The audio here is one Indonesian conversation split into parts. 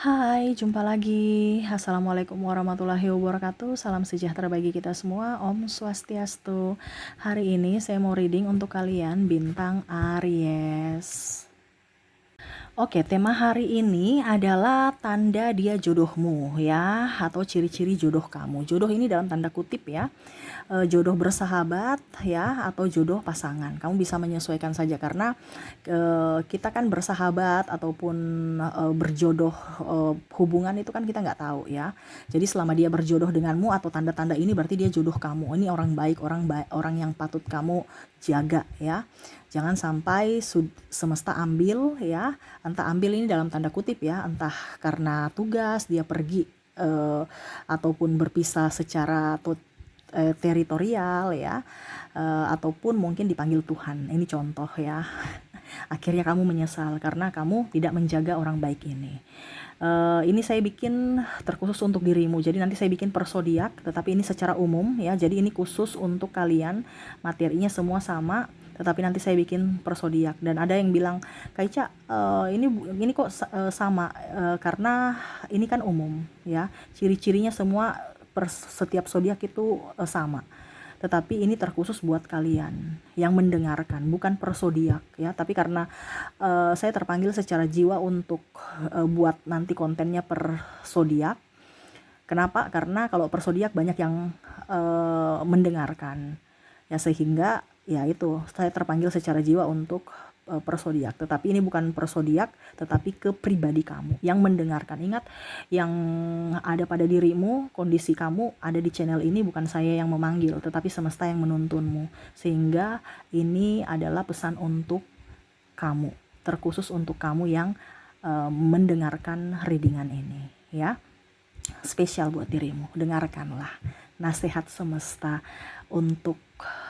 Hai, jumpa lagi. Assalamualaikum warahmatullahi wabarakatuh. Salam sejahtera bagi kita semua. Om Swastiastu. Hari ini saya mau reading untuk kalian bintang Aries. Oke, tema hari ini adalah tanda dia jodohmu ya, atau ciri-ciri jodoh kamu. Jodoh ini dalam tanda kutip ya, jodoh bersahabat ya, atau jodoh pasangan. Kamu bisa menyesuaikan saja karena kita kan bersahabat ataupun berjodoh, hubungan itu kan kita nggak tahu ya. Jadi selama dia berjodoh denganmu atau tanda-tanda ini berarti dia jodoh kamu. Ini orang baik, orang yang patut kamu jaga ya. Jangan sampai semesta ambil ya, entah ambil ini dalam tanda kutip ya, entah karena tugas dia pergi ataupun berpisah secara teritorial ya, ataupun mungkin dipanggil Tuhan. Ini contoh ya. Akhirnya kamu menyesal karena kamu tidak menjaga orang baik ini. Ini saya bikin terkhusus untuk dirimu. Jadi nanti saya bikin per zodiak, tetapi ini secara umum ya. Jadi ini khusus untuk kalian. Materinya semua sama, tetapi nanti saya bikin per zodiak. Dan ada yang bilang, "Kak Ica, ini kok sama?" Karena ini kan umum ya. Ciri-cirinya semua per setiap zodiak itu sama. Tetapi ini terkhusus buat kalian yang mendengarkan, bukan per zodiak ya. Tapi karena saya terpanggil secara jiwa untuk buat nanti kontennya per zodiak. Kenapa? Karena kalau per zodiak banyak yang mendengarkan ya, sehingga ya itu saya terpanggil secara jiwa untuk per zodiak. Tetapi ini bukan per zodiak, tetapi ke pribadi kamu yang mendengarkan. Ingat, yang ada pada dirimu, kondisi kamu ada di channel ini, bukan saya yang memanggil, tetapi semesta yang menuntunmu. Sehingga ini adalah pesan untuk kamu, terkhusus untuk kamu yang mendengarkan readingan ini ya. Spesial buat dirimu, dengarkanlah nasihat semesta untuk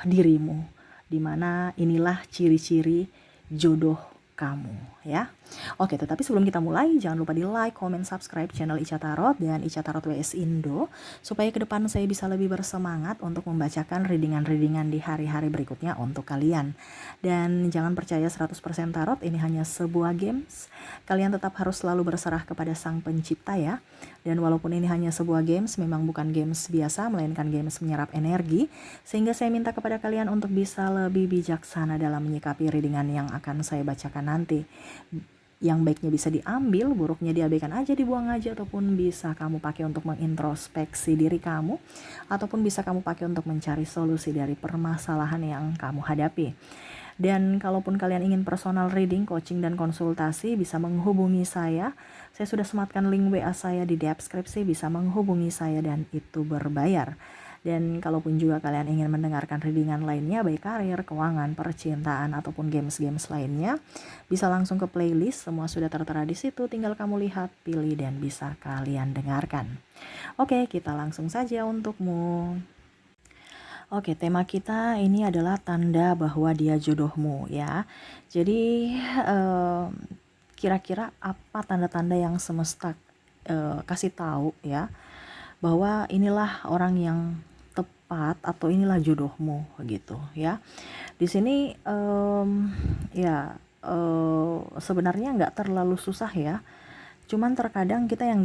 dirimu, dimana inilah ciri-ciri jodoh kamu ya. Oke, tetapi sebelum kita mulai, jangan lupa di like, comment, subscribe channel Ica Tarot dan Ica Tarot WS Indo, supaya ke depan saya bisa lebih bersemangat untuk membacakan readingan-readingan di hari-hari berikutnya untuk kalian. Dan jangan percaya 100% tarot, ini hanya sebuah games. Kalian tetap harus selalu berserah kepada Sang Pencipta ya. Dan walaupun ini hanya sebuah games, memang bukan games biasa, melainkan games menyerap energi. Sehingga saya minta kepada kalian untuk bisa lebih bijaksana dalam menyikapi readingan yang akan saya bacakan nanti. Yang baiknya bisa diambil, buruknya diabaikan aja, dibuang aja, ataupun bisa kamu pakai untuk mengintrospeksi diri kamu, ataupun bisa kamu pakai untuk mencari solusi dari permasalahan yang kamu hadapi. Dan kalaupun kalian ingin personal reading, coaching, dan konsultasi, bisa menghubungi saya. Saya sudah sematkan link WA saya di deskripsi, bisa menghubungi saya dan itu berbayar. Dan kalaupun juga kalian ingin mendengarkan readingan lainnya, baik karir, keuangan, percintaan, ataupun games-games lainnya, bisa langsung ke playlist, semua sudah tertera di situ, tinggal kamu lihat, pilih, dan bisa kalian dengarkan. Oke, kita langsung saja untukmu. Oke, tema kita ini adalah tanda bahwa dia jodohmu ya. Jadi kira-kira apa tanda-tanda yang semesta kasih tahu ya, bahwa inilah orang yang tepat atau inilah jodohmu gitu ya. Di sini ya sebenarnya nggak terlalu susah ya. Cuman terkadang kita yang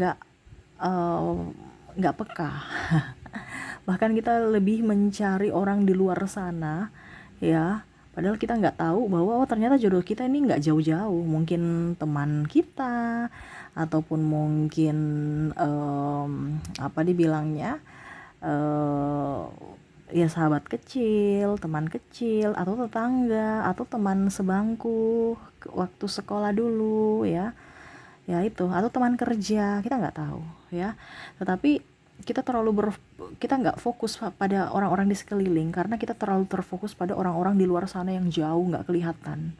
nggak peka. Bahkan kita lebih mencari orang di luar sana ya, padahal kita nggak tahu bahwa ternyata jodoh kita ini nggak jauh-jauh, mungkin teman kita, ataupun mungkin apa dibilangnya, ya sahabat kecil, teman kecil, atau tetangga, atau teman sebangku waktu sekolah dulu ya itu, atau teman kerja, kita nggak tahu ya. Tetapi kita nggak fokus pada orang-orang di sekeliling, karena kita terlalu terfokus pada orang-orang di luar sana yang jauh nggak kelihatan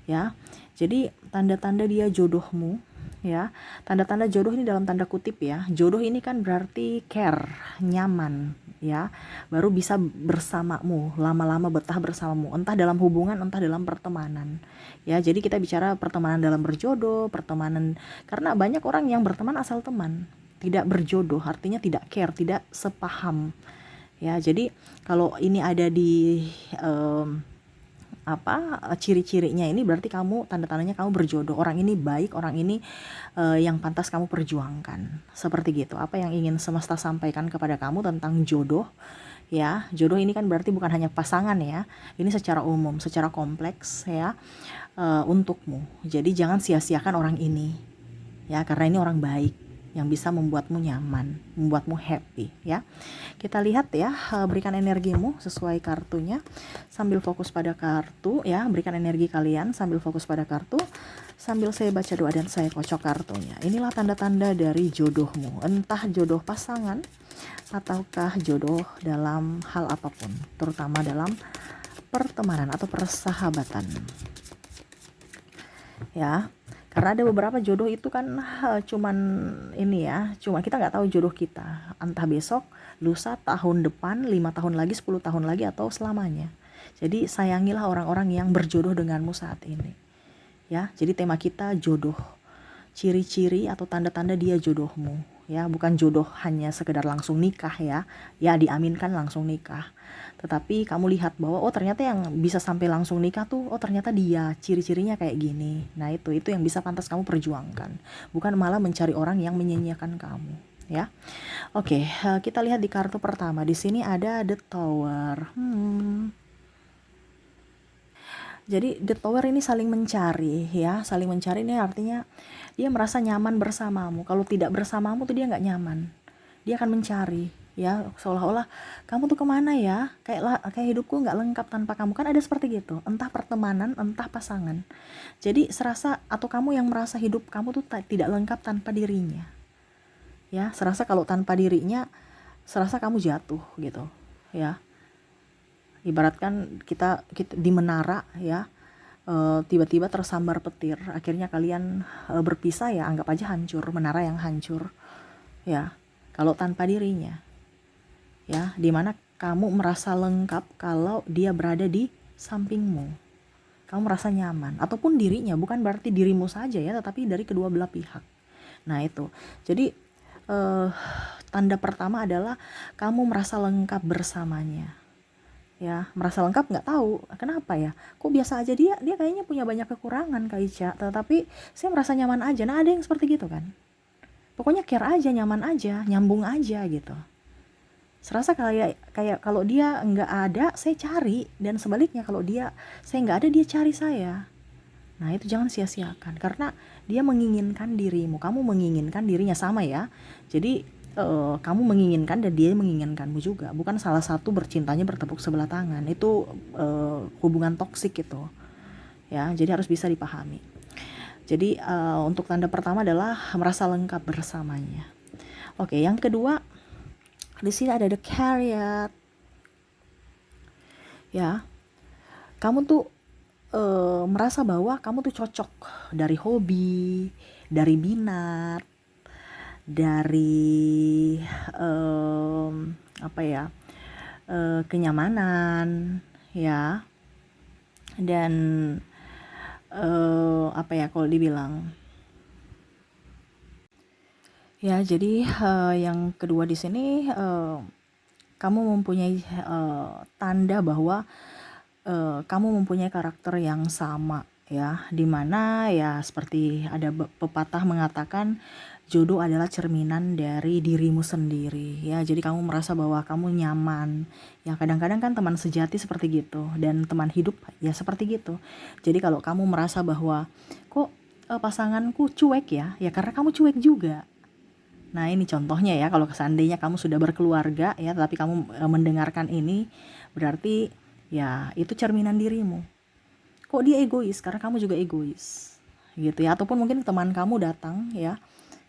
ya. Jadi tanda-tanda dia jodohmu ya, tanda-tanda jodoh ini dalam tanda kutip ya. Jodoh ini kan berarti care, nyaman ya, baru bisa bersamamu, lama-lama betah bersamamu, entah dalam hubungan, entah dalam pertemanan ya. Jadi kita bicara pertemanan dalam berjodoh, pertemanan, karena banyak orang yang berteman asal teman, tidak berjodoh, artinya tidak care, tidak sepaham ya. Jadi kalau ini ada di ciri-cirinya ini berarti kamu, tanda-tandanya kamu berjodoh. Orang ini baik, orang ini yang pantas kamu perjuangkan. Seperti gitu. Apa yang ingin semesta sampaikan kepada kamu tentang jodoh? Ya, jodoh ini kan berarti bukan hanya pasangan ya. Ini secara umum, secara kompleks ya, untukmu. Jadi jangan sia-siakan orang ini. Ya, karena ini orang baik yang bisa membuatmu nyaman, membuatmu happy ya. Kita lihat ya, berikan energimu sesuai kartunya sambil fokus pada kartu ya, berikan energi kalian sambil fokus pada kartu, sambil saya baca doa dan saya kocok kartunya. Inilah tanda-tanda dari jodohmu, entah jodoh pasangan ataukah jodoh dalam hal apapun, terutama dalam pertemanan atau persahabatan ya. Karena ada beberapa jodoh itu kan cuman ini ya, cuma kita nggak tahu jodoh kita, entah besok, lusa, tahun depan, 5 tahun lagi, 10 tahun lagi, atau selamanya. Jadi sayangilah orang-orang yang berjodoh denganmu saat ini ya. Jadi tema kita jodoh, ciri-ciri atau tanda-tanda dia jodohmu ya, bukan jodoh hanya sekedar langsung nikah ya, diaminkan langsung nikah, tetapi kamu lihat bahwa oh ternyata yang bisa sampai langsung nikah tuh, oh ternyata dia ciri-cirinya kayak gini. Nah itu yang bisa pantas kamu perjuangkan, bukan malah mencari orang yang menyanyiakan kamu ya. Oke, kita lihat di kartu pertama. Di sini ada The Tower. Jadi The Tower ini saling mencari ya, saling mencari ini artinya dia merasa nyaman bersamamu. Kalau tidak bersamamu tuh dia nggak nyaman, dia akan mencari ya, seolah-olah kamu tuh kemana ya, kayak hidupku nggak lengkap tanpa kamu, kan ada seperti gitu, entah pertemanan entah pasangan. Jadi serasa, atau kamu yang merasa hidup kamu tuh tidak lengkap tanpa dirinya ya, serasa kalau tanpa dirinya, serasa kamu jatuh gitu ya. Ibaratkan kita di menara ya, tiba-tiba tersambar petir, akhirnya kalian berpisah ya, anggap aja hancur, menara yang hancur ya, kalau tanpa dirinya ya, dimana kamu merasa lengkap kalau dia berada di sampingmu, kamu merasa nyaman, ataupun dirinya, bukan berarti dirimu saja ya, tetapi dari kedua belah pihak. Nah itu, jadi tanda pertama adalah kamu merasa lengkap bersamanya ya. Merasa lengkap, nggak tahu kenapa ya, kok biasa aja, dia kayaknya punya banyak kekurangan Kak Ica, tetapi saya merasa nyaman aja. Nah ada yang seperti gitu kan, pokoknya care aja, nyaman aja, nyambung aja gitu. Serasa kayak kalau dia nggak ada, saya cari, dan sebaliknya kalau saya nggak ada, dia cari saya. Nah itu jangan sia-siakan, karena dia menginginkan dirimu, kamu menginginkan dirinya, sama ya. Jadi kamu menginginkan dan dia menginginkanmu juga, bukan salah satu bercintanya bertepuk sebelah tangan. Itu hubungan toksik itu ya, jadi harus bisa dipahami. Jadi untuk tanda pertama adalah merasa lengkap bersamanya. Oke, yang kedua, di sini ada The Chariot ya. Kamu tuh merasa bahwa kamu tuh cocok dari hobi, dari minat, dari kenyamanan ya, dan kalau dibilang ya. Jadi yang kedua di sini, kamu mempunyai tanda bahwa kamu mempunyai karakter yang sama ya, dimana ya seperti ada pepatah mengatakan jodoh adalah cerminan dari dirimu sendiri ya. Jadi kamu merasa bahwa kamu nyaman ya, kadang-kadang kan teman sejati seperti gitu, dan teman hidup ya seperti gitu. Jadi kalau kamu merasa bahwa kok pasanganku cuek ya karena kamu cuek juga. Nah ini contohnya ya, kalau seandainya kamu sudah berkeluarga ya, tapi kamu mendengarkan ini, berarti ya itu cerminan dirimu. Kok dia egois? Karena kamu juga egois gitu ya. Ataupun mungkin teman kamu datang ya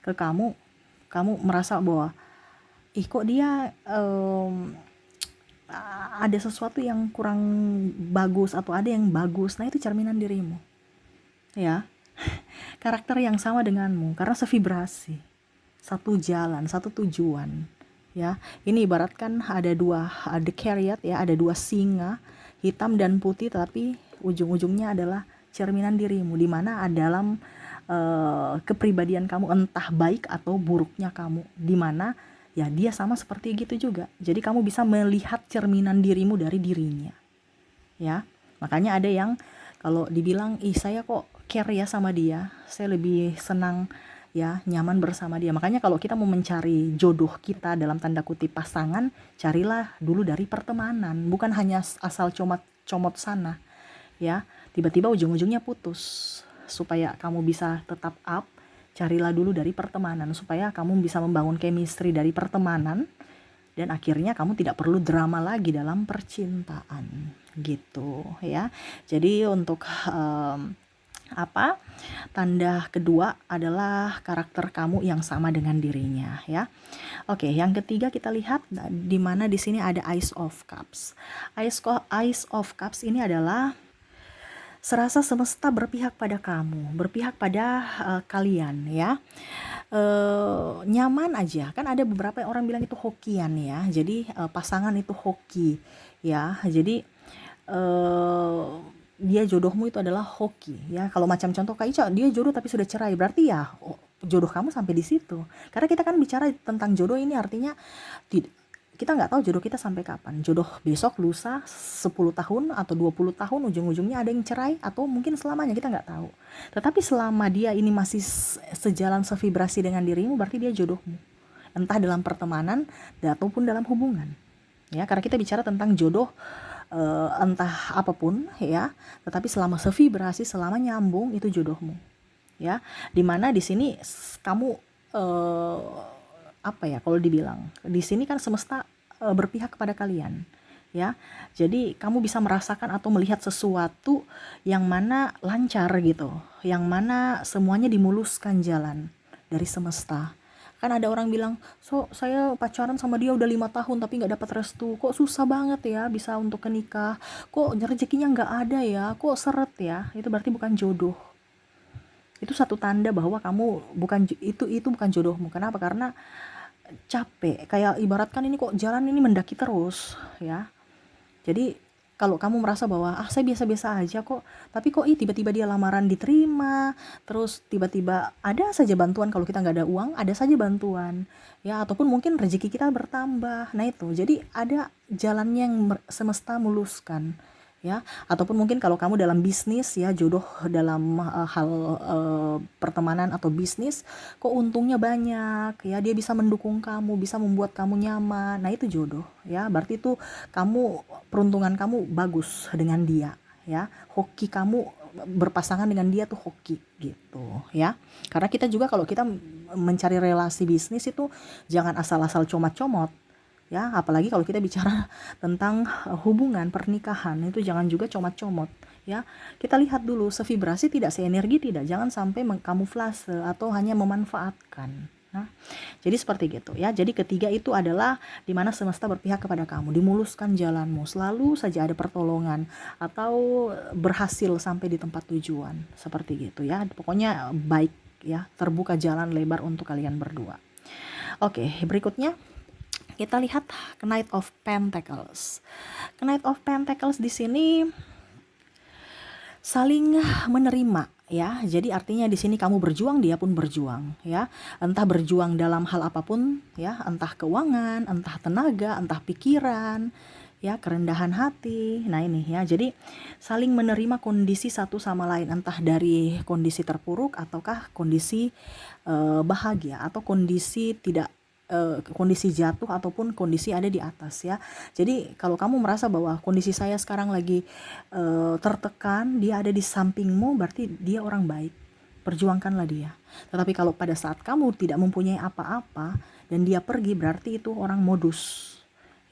ke kamu, merasa bahwa kok dia ada sesuatu yang kurang bagus atau ada yang bagus. Nah itu cerminan dirimu ya. Karakter yang sama denganmu, karena sevibrasi, satu jalan, satu tujuan ya. Ini ibaratkan ada chariot ya, ada dua singa, hitam dan putih, tapi ujung-ujungnya adalah cerminan dirimu, di mana dalam kepribadian kamu, entah baik atau buruknya kamu, di mana ya dia sama seperti gitu juga. Jadi kamu bisa melihat cerminan dirimu dari dirinya ya. Makanya ada yang kalau dibilang, ih saya kok care ya sama dia, saya lebih senang ya nyaman bersama dia. Makanya kalau kita mau mencari jodoh kita dalam tanda kutip pasangan, carilah dulu dari pertemanan, bukan hanya asal comot sana ya, tiba-tiba ujung-ujungnya putus. Supaya kamu bisa tetap up, carilah dulu dari pertemanan supaya kamu bisa membangun chemistry dari pertemanan, dan akhirnya kamu tidak perlu drama lagi dalam percintaan gitu ya. Jadi untuk tanda kedua adalah karakter kamu yang sama dengan dirinya ya. Oke, yang ketiga kita lihat di mana di sini ada Ace of Cups. Ace of Cups ini adalah serasa semesta berpihak pada kamu, berpihak pada kalian ya. Nyaman aja, kan ada beberapa orang bilang itu hokian ya, jadi pasangan itu hoki ya, jadi dia jodohmu itu adalah hoki ya. Kalau macam contoh Kak Ica, dia jodoh tapi sudah cerai, berarti ya jodoh kamu sampai di situ. Karena kita kan bicara tentang jodoh ini artinya kita nggak tahu jodoh kita sampai kapan. Jodoh besok, lusa, 10 tahun atau 20 tahun ujung-ujungnya ada yang cerai atau mungkin selamanya, kita nggak tahu. Tetapi selama dia ini masih sejalan sevibrasi dengan dirimu, berarti dia jodohmu. Entah dalam pertemanan ataupun dalam hubungan. Ya, karena kita bicara tentang jodoh entah apapun ya, tetapi selama sevibrasi, selama nyambung, itu jodohmu. Ya, dimana di sini kamu kalau dibilang di sini kan semesta berpihak kepada kalian ya. Jadi kamu bisa merasakan atau melihat sesuatu yang mana lancar gitu, yang mana semuanya dimuluskan jalan dari semesta. Kan ada orang bilang, saya pacaran sama dia udah 5 tahun tapi nggak dapat restu, kok susah banget ya bisa untuk ke nikah, kok rezekinya nggak ada ya, kok seret ya. Itu berarti bukan jodoh. Itu satu tanda bahwa kamu bukan itu bukan jodohmu. Kenapa? Karena capek, kayak ibaratkan ini kok jalan ini mendaki terus ya. Jadi kalau kamu merasa bahwa saya biasa-biasa aja kok, tapi kok tiba-tiba dia lamaran diterima, terus tiba-tiba ada saja bantuan. Kalau kita nggak ada uang, ada saja bantuan ya, ataupun mungkin rezeki kita bertambah. Nah itu, jadi ada jalannya yang semesta muluskan ya. Ataupun mungkin kalau kamu dalam bisnis ya, jodoh dalam hal pertemanan atau bisnis, kok untungnya banyak ya, dia bisa mendukung kamu, bisa membuat kamu nyaman. Nah itu jodoh ya, berarti itu kamu, peruntungan kamu bagus dengan dia ya, hoki kamu berpasangan dengan dia tuh hoki gitu ya. Karena kita juga kalau kita mencari relasi bisnis itu jangan asal-asal comot-comot ya, apalagi kalau kita bicara tentang hubungan pernikahan, itu jangan juga comot-comot ya. Kita lihat dulu sevibrasi tidak, seenergi tidak, jangan sampai mengkamuflase atau hanya memanfaatkan. Nah, jadi seperti gitu ya. Jadi ketiga itu adalah dimana semesta berpihak kepada kamu, dimuluskan jalanmu, selalu saja ada pertolongan atau berhasil sampai di tempat tujuan, seperti gitu ya. Pokoknya baik ya, terbuka jalan lebar untuk kalian berdua. Oke, berikutnya kita lihat Knight of Pentacles. Knight of Pentacles di sini saling menerima ya. Jadi artinya di sini kamu berjuang, dia pun berjuang ya. Entah berjuang dalam hal apapun ya, entah keuangan, entah tenaga, entah pikiran ya, kerendahan hati. Nah ini ya, jadi saling menerima kondisi satu sama lain, entah dari kondisi terpuruk ataukah kondisi bahagia, atau kondisi tidak kondisi jatuh ataupun kondisi ada di atas ya. Jadi kalau kamu merasa bahwa kondisi saya sekarang lagi tertekan, dia ada di sampingmu, berarti dia orang baik, perjuangkanlah dia. Tetapi kalau pada saat kamu tidak mempunyai apa-apa dan dia pergi, berarti itu orang modus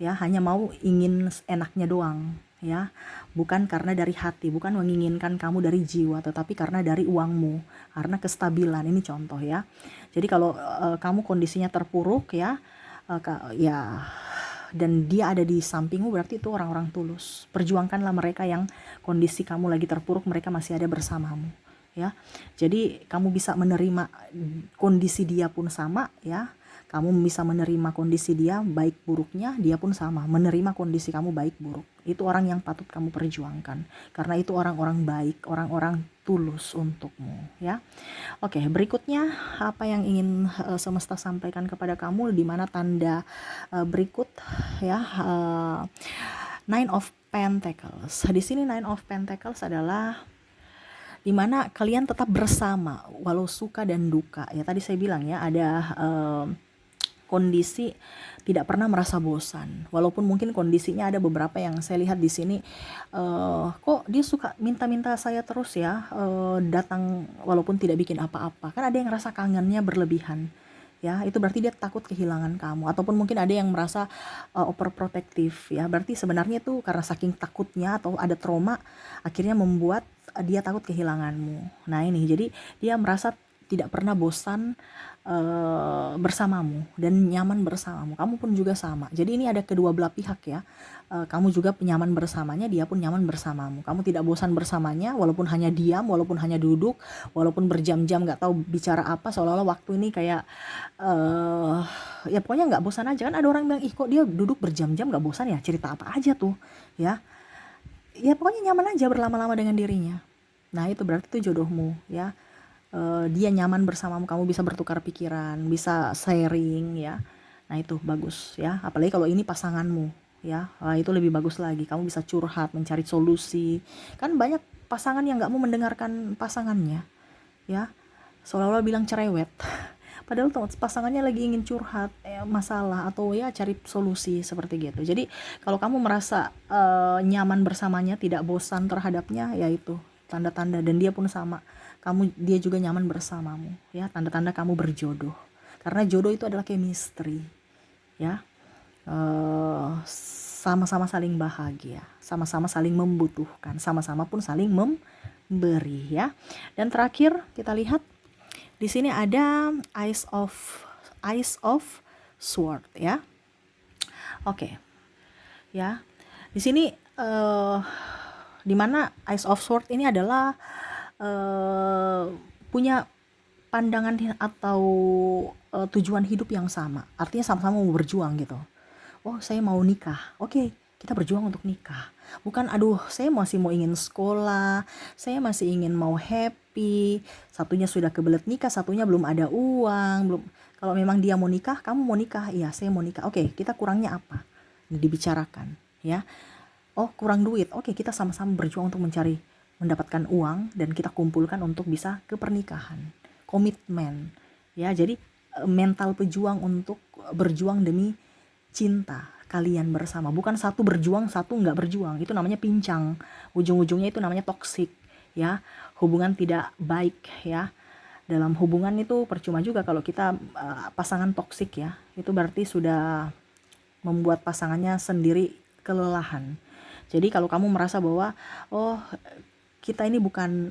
ya, hanya mau ingin enaknya doang ya, bukan karena dari hati, bukan menginginkan kamu dari jiwa, tetapi karena dari uangmu, karena kestabilan. Ini contoh ya. Jadi kalau kamu kondisinya terpuruk ya, dan dia ada di sampingmu, berarti itu orang-orang tulus. Perjuangkanlah mereka yang kondisi kamu lagi terpuruk, mereka masih ada bersamamu ya. Jadi kamu bisa menerima kondisi dia pun sama ya. Kamu bisa menerima kondisi dia baik buruknya, dia pun sama menerima kondisi kamu baik buruk. Itu orang yang patut kamu perjuangkan, karena itu orang-orang baik, orang-orang tulus untukmu ya. Oke, berikutnya apa yang ingin semesta sampaikan kepada kamu, di mana tanda berikut ya, Nine of Pentacles. Di sini Nine of Pentacles adalah dimana kalian tetap bersama walau suka dan duka. Ya tadi saya bilang ya, ada kondisi tidak pernah merasa bosan, walaupun mungkin kondisinya ada beberapa yang saya lihat di sini, kok dia suka minta-minta saya terus ya, datang walaupun tidak bikin apa-apa, kan ada yang rasa kangennya berlebihan ya, itu berarti dia takut kehilangan kamu, ataupun mungkin ada yang merasa overprotective ya, berarti sebenarnya itu karena saking takutnya atau ada trauma akhirnya membuat dia takut kehilanganmu. Nah ini jadi dia merasa tidak pernah bosan bersamamu dan nyaman bersamamu. Kamu pun juga sama. Jadi ini ada kedua belah pihak ya. Kamu juga nyaman bersamanya, dia pun nyaman bersamamu. Kamu tidak bosan bersamanya, walaupun hanya diam, walaupun hanya duduk, walaupun berjam-jam nggak tahu bicara apa, seolah-olah waktu ini kayak ya pokoknya nggak bosan aja. Kan ada orang bilang, ih kok dia duduk berjam-jam nggak bosan ya, cerita apa aja tuh ya. Ya pokoknya nyaman aja berlama-lama dengan dirinya. Nah itu berarti itu jodohmu ya. Dia nyaman bersamamu, kamu bisa bertukar pikiran, bisa sharing ya. Nah itu bagus ya, apalagi kalau ini pasanganmu ya, itu lebih bagus lagi, kamu bisa curhat, mencari solusi. Kan banyak pasangan yang nggak mau mendengarkan pasangannya ya, seolah-olah bilang cerewet padahal pasangannya lagi ingin curhat masalah atau ya cari solusi seperti gitu. Jadi kalau kamu merasa nyaman bersamanya, tidak bosan terhadapnya, ya itu tanda-tanda, dan dia pun sama, dia juga nyaman bersamamu ya, tanda-tanda kamu berjodoh, karena jodoh itu adalah chemistry ya. Sama-sama saling bahagia, sama-sama saling membutuhkan, sama-sama pun saling memberi ya. Dan terakhir kita lihat di sini ada Ace of Sword ya. Oke. Ya. Di sini di mana Ace of Sword ini adalah punya pandangan atau tujuan hidup yang sama. Artinya sama-sama mau berjuang gitu. Oh, saya mau nikah. Oke, kita berjuang untuk nikah. Bukan aduh, saya masih mau ingin sekolah, saya masih ingin mau happy. Satunya sudah kebelet nikah, satunya belum ada uang, belum. Kalau memang dia mau nikah, kamu mau nikah? Iya, saya mau nikah. Oke, kita kurangnya apa? Dibicarakan, ya. Oh, kurang duit. Oke, kita sama-sama berjuang untuk mendapatkan uang dan kita kumpulkan untuk bisa ke pernikahan. Komitmen. Ya, jadi mental pejuang untuk berjuang demi cinta kalian bersama, bukan satu berjuang satu nggak berjuang, itu namanya pincang, ujung-ujungnya itu namanya toksik ya, hubungan tidak baik ya. Dalam hubungan itu percuma juga kalau kita pasangan toksik ya, itu berarti sudah membuat pasangannya sendiri kelelahan. Jadi kalau kamu merasa bahwa oh kita ini bukan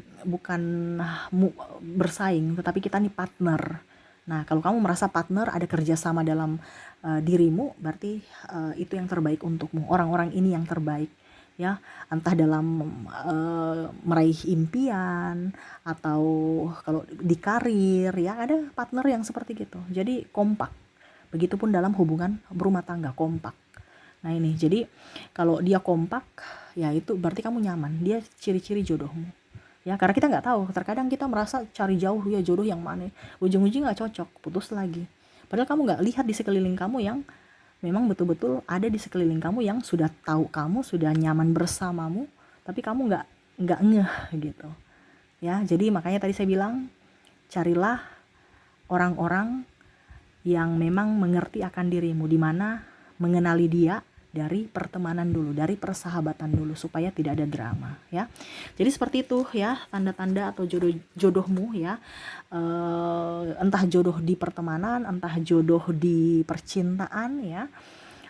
bersaing, tetapi kita ini partner. Nah, kalau kamu merasa partner, ada kerjasama dalam dirimu, berarti itu yang terbaik untukmu. Orang-orang ini yang terbaik, ya. Entah dalam meraih impian, atau kalau di karir, ya ada partner yang seperti gitu. Jadi kompak. Begitupun dalam hubungan berumah tangga, kompak. Nah ini, jadi kalau dia kompak, ya itu berarti kamu nyaman. Dia ciri-ciri jodohmu. Ya, karena kita nggak tahu, terkadang kita merasa cari jauh ya jodoh yang mana, ujung-ujung nggak cocok, putus lagi. Padahal kamu nggak lihat di sekeliling kamu yang memang betul-betul ada di sekeliling kamu yang sudah tahu kamu, sudah nyaman bersamamu, tapi kamu nggak ngeh gitu. Ya, jadi makanya tadi saya bilang carilah orang-orang yang memang mengerti akan dirimu, di mana mengenali dia dari pertemanan dulu, dari persahabatan dulu, supaya tidak ada drama ya. Jadi seperti itu ya, tanda-tanda atau jodohmu ya, entah jodoh di pertemanan, entah jodoh di percintaan ya,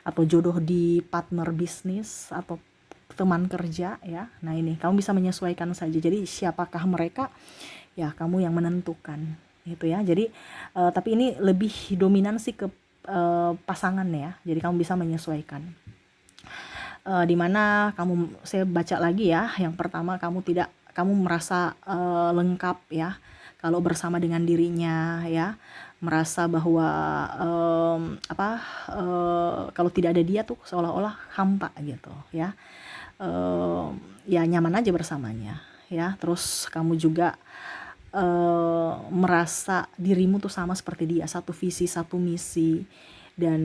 atau jodoh di partner bisnis atau teman kerja ya. Nah ini kamu bisa menyesuaikan saja, jadi siapakah mereka ya, kamu yang menentukan gitu ya. Jadi tapi ini lebih dominan sih ke pasangan ya, jadi kamu bisa menyesuaikan. Dimana saya baca lagi ya, yang pertama kamu merasa lengkap ya kalau bersama dengan dirinya ya, merasa bahwa kalau tidak ada dia tuh seolah-olah hampa gitu ya. Ya nyaman aja bersamanya ya. Terus kamu juga merasa dirimu tuh sama seperti dia, satu visi satu misi, dan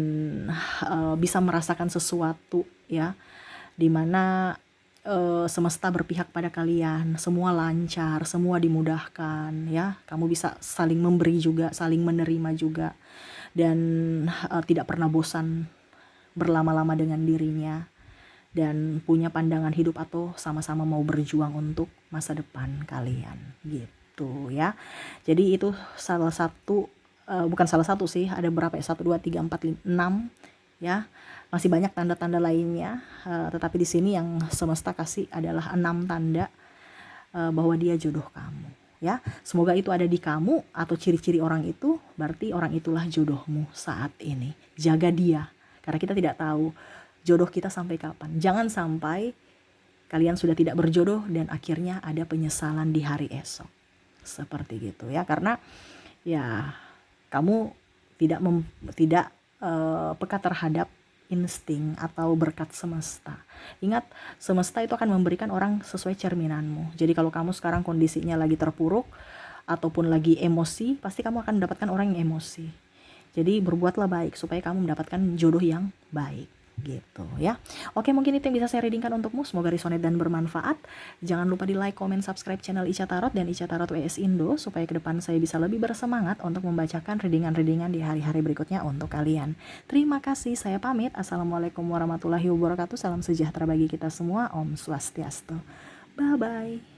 bisa merasakan sesuatu ya. dimana semesta berpihak pada kalian, semua lancar, semua dimudahkan ya. Kamu bisa saling memberi juga, saling menerima juga, dan tidak pernah bosan berlama-lama dengan dirinya, dan punya pandangan hidup atau sama-sama mau berjuang untuk masa depan kalian gitu ya. Jadi itu salah satu, bukan salah satu sih, ada berapa ya, 1 2 3 4 5 6 ya. Masih banyak tanda-tanda lainnya, tetapi di sini yang semesta kasih adalah 6 tanda bahwa dia jodoh kamu ya. Semoga itu ada di kamu, atau ciri-ciri orang itu berarti orang itulah jodohmu saat ini. Jaga dia, karena kita tidak tahu jodoh kita sampai kapan. Jangan sampai kalian sudah tidak berjodoh dan akhirnya ada penyesalan di hari esok. Seperti gitu ya, karena ya kamu tidak peka terhadap insting atau berkat semesta. Ingat, semesta itu akan memberikan orang sesuai cerminanmu. Jadi kalau kamu sekarang kondisinya lagi terpuruk ataupun lagi emosi, pasti kamu akan mendapatkan orang yang emosi. Jadi berbuatlah baik supaya kamu mendapatkan jodoh yang baik gitu ya. Oke, mungkin itu yang bisa saya readingkan untukmu. Semoga resonate dan bermanfaat. Jangan lupa di like, comment, subscribe channel Ica Tarot dan Ica Tarot WS Indo, supaya ke depan saya bisa lebih bersemangat untuk membacakan readingan-readingan di hari-hari berikutnya untuk kalian. Terima kasih, saya pamit. Assalamualaikum warahmatullahi wabarakatuh. Salam sejahtera bagi kita semua. Om Swastiastu. Bye bye.